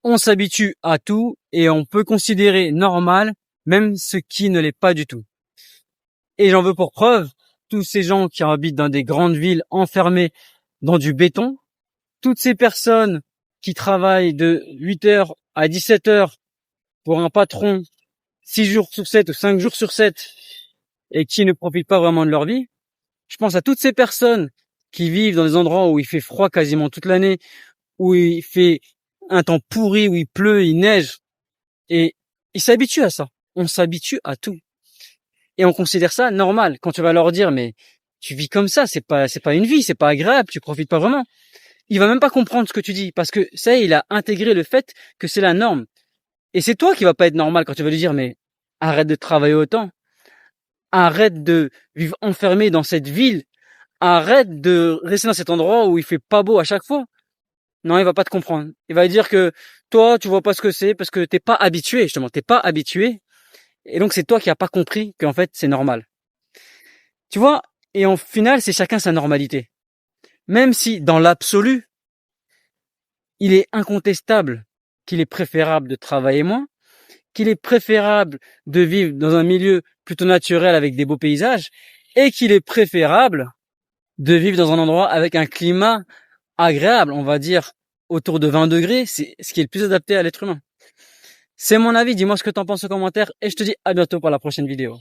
on s'habitue à tout et on peut considérer normal même ce qui ne l'est pas du tout. Et j'en veux pour preuve tous ces gens qui habitent dans des grandes villes enfermées dans du béton, toutes ces personnes qui travaillent de 8 heures à 17 heures pour un patron 6 jours sur 7 ou 5 jours sur 7 et qui ne profitent pas vraiment de leur vie. Je pense à toutes ces personnes qui vivent dans des endroits où il fait froid quasiment toute l'année, où il fait un temps pourri, où il pleut, il neige, et ils s'habituent à ça. On s'habitue à tout. Et on considère ça normal. Quand tu vas leur dire, mais tu vis comme ça, c'est pas une vie, c'est pas agréable, tu profites pas vraiment. Il va même pas comprendre ce que tu dis, parce que ça y est, il a intégré le fait que c'est la norme. Et c'est toi qui va pas être normal quand tu vas lui dire, mais arrête de travailler autant. Arrête de vivre enfermé dans cette ville. Arrête de rester dans cet endroit où il fait pas beau à chaque fois. Non, il va pas te comprendre. Il va dire que toi, tu vois pas ce que c'est parce que t'es pas habitué, justement. T'es pas habitué. Et donc, c'est toi qui as pas compris qu'en fait, c'est normal. Tu vois? Et en final, c'est chacun sa normalité. Même si, dans l'absolu, il est incontestable qu'il est préférable de travailler moins, qu'il est préférable de vivre dans un milieu plutôt naturel avec des beaux paysages, et qu'il est préférable de vivre dans un endroit avec un climat agréable, on va dire autour de 20 degrés, c'est ce qui est le plus adapté à l'être humain. C'est mon avis, dis-moi ce que t'en penses en commentaire, et je te dis à bientôt pour la prochaine vidéo.